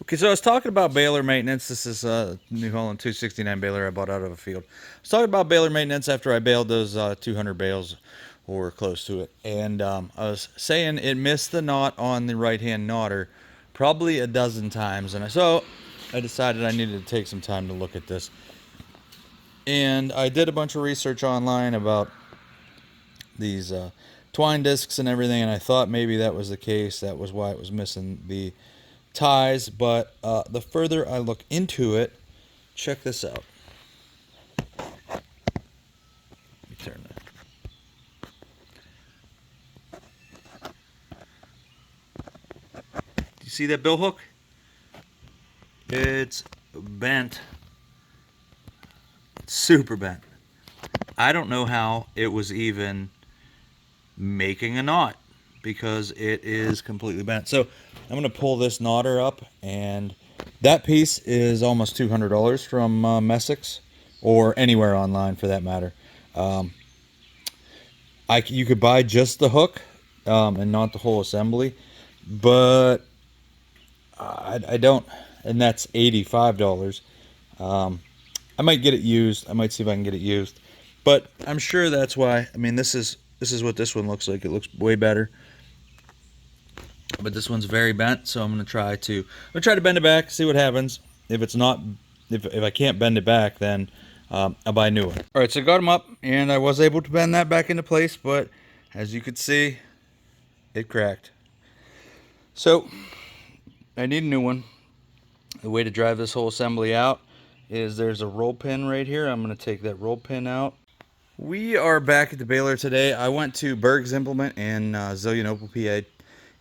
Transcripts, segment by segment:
Okay, so I was talking about baler maintenance. This is a New Holland 269 baler I bought out of a field. I was talking about baler maintenance after I baled those 200 bales or close to it. And I was saying it missed the knot on the right-hand knotter probably a dozen times. And so I decided I needed to take some time to look at this. And I did a bunch of research online about these twine discs and everything, and I thought maybe that was the case. That was why it was missing the ties. But the further I look into it, check this out. Let me turn that. Do you see that bill hook? It's bent. It's super bent. I don't know how it was even making a knot because it is completely bent. So I'm going to pull this knotter up, and that piece is almost $200 from Messick's or anywhere online for that matter. You could buy just the hook and not the whole assembly, but I don't, and that's $85. I might get it used. I might see if I can get it used, but I'm sure that's why. I mean, this is what this one looks like. It looks way better, but this one's very bent. So I'm gonna try to bend it back, see what happens. If it's not, if I can't bend it back, then I'll buy a new one. All right, so I got them up, and I was able to bend that back into place, but as you could see, it cracked. So I need a new one. The way to drive this whole assembly out is there's a roll pin right here. I'm going to take that roll pin out. We are back at the baler today. I went to Berg's Implement in Zillionople, PA,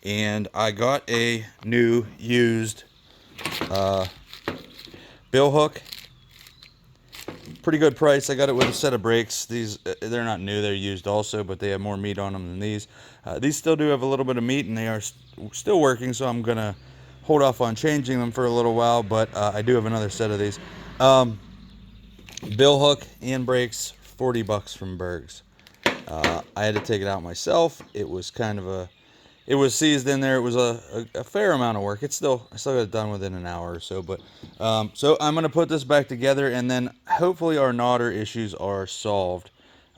and I got a new used bill hook. Pretty good price. I got it with a set of brakes. These, they're not new, they're used also, but they have more meat on them than these. These still do have a little bit of meat, and they are still working, so I'm going to hold off on changing them for a little while, but I do have another set of these. Bill hook and brakes, $40 from Berg's. I had to take it out myself. It was kind of it was seized in there. It was a fair amount of work. I still got it done within an hour or so, but so I'm going to put this back together, and then hopefully our knotter issues are solved.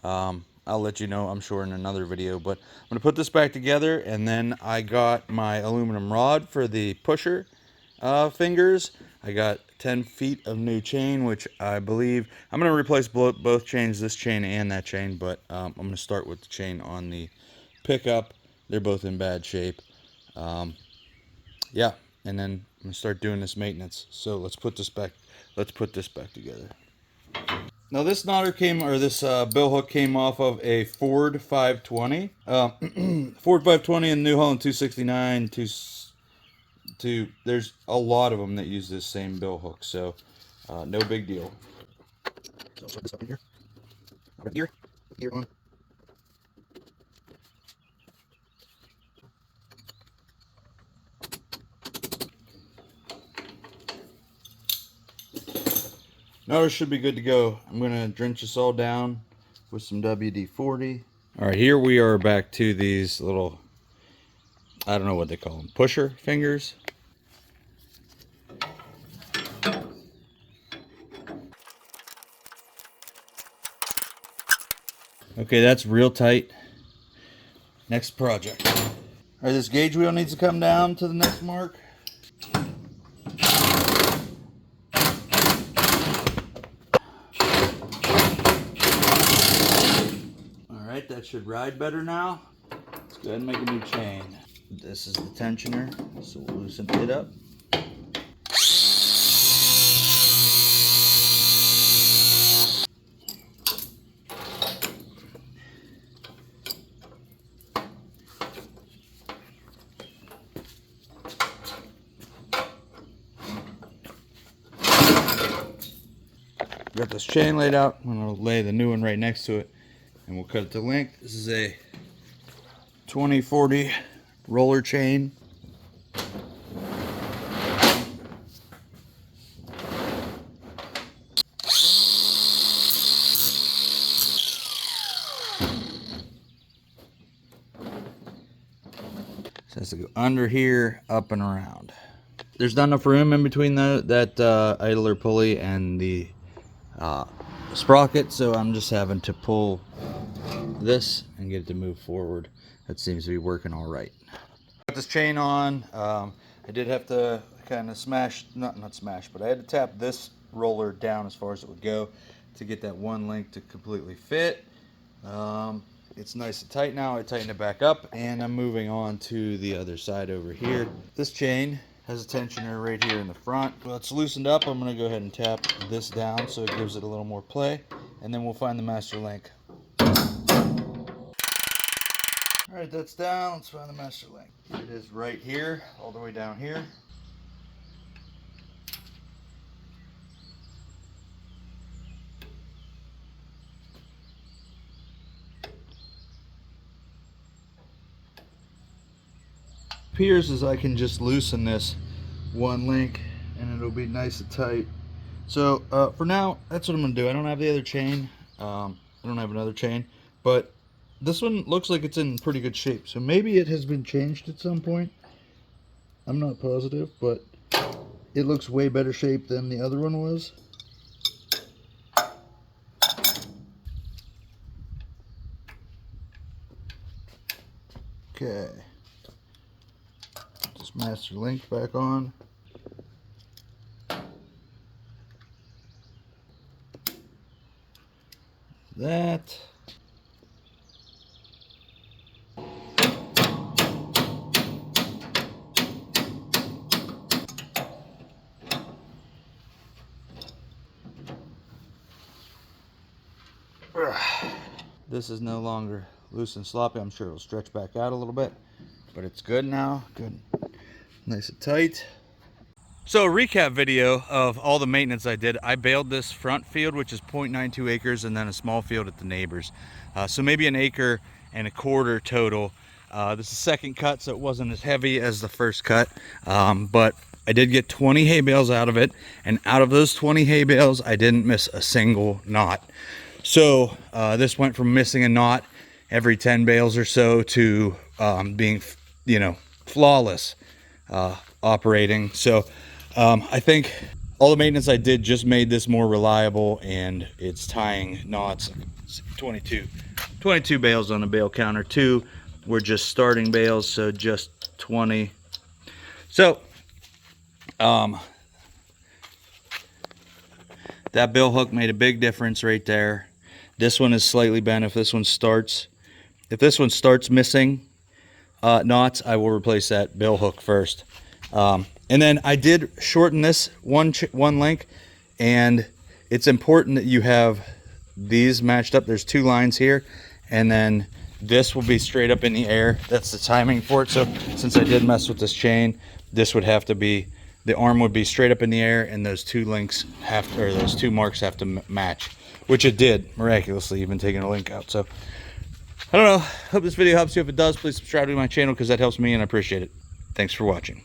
I'll let you know, I'm sure, in another video, but I'm going to put this back together, and then I got my aluminum rod for the pusher fingers. I got 10 feet of new chain, which I believe I'm going to replace both chains, this chain and that chain, but I'm going to start with the chain on the pickup. They're both in bad shape. Yeah, and then I'm going to start doing this maintenance. So let's put this back together. Now this knotter this bill hook came off of a Ford 520. Ford 520 and New Holland 269. There's a lot of them that use this same bill hook, so no big deal. So I'll put this up in here. Gear on. Now it should be good to go. I'm going to drench this all down with some WD-40. All right, here we are back to these little, I don't know what they call them, pusher fingers. Okay, that's real tight. Next project. All right, this gauge wheel needs to come down to the next mark. Alright, that should ride better now. Let's go ahead and make a new chain. This is the tensioner, so we'll loosen it up. Got this chain laid out. I'm going to lay the new one right next to it, and we'll cut it to length. This is a 2040 roller chain. So it has to go under here, up and around. there's not enough room in between that idler pulley and the sprocket, so I'm just having to pull this and get it to move forward. That seems to be working all right. Put this chain on. I did have to kind of smash, not smash, but I had to tap this roller down as far as it would go to get that one link to completely fit. It's nice and tight now. I tighten it back up, and I'm moving on to the other side over here. This chain has a tensioner right here in the front. Well, it's loosened up. I'm going to go ahead and tap this down so it gives it a little more play, and then we'll find the master link. All right, that's down. Let's find the master link. It is right here, all the way down here. Appears as I can just loosen this one link and it'll be nice and tight. So for now, that's what I'm gonna do. I don't have the other chain. I don't have another chain, but this one looks like it's in pretty good shape. So maybe it has been changed at some point. I'm not positive, but it looks way better shape than the other one was. Okay. Just master link back on. That. This is no longer loose and sloppy. I'm sure it'll stretch back out a little bit, but it's good now. Good, nice and tight. So recap video of all the maintenance I did. I baled this front field, which is 0.92 acres, and then a small field at the neighbors. So maybe an acre and a quarter total. This is the second cut, so it wasn't as heavy as the first cut, but I did get 20 hay bales out of it, and out of those 20 hay bales, I didn't miss a single knot. So this went from missing a knot every 10 bales or so to being, flawless operating. So I think all the maintenance I did just made this more reliable, and it's tying knots. 22 bales on the bale counter. 2 were just starting bales, so just 20. So that bill hook made a big difference right there. This one is slightly bent. If this one starts missing knots, I will replace that bill hook first. And then I did shorten this one link, and it's important that you have these matched up. There's 2 lines here, and then this will be straight up in the air. That's the timing for it. So since I did mess with this chain, this would have to be, the arm would be straight up in the air, and those 2 links those 2 marks have to match, which it did miraculously, even taking a link out. So I don't know. Hope this video helps you. If it does, please subscribe to my channel, because that helps me and I appreciate it. Thanks for watching.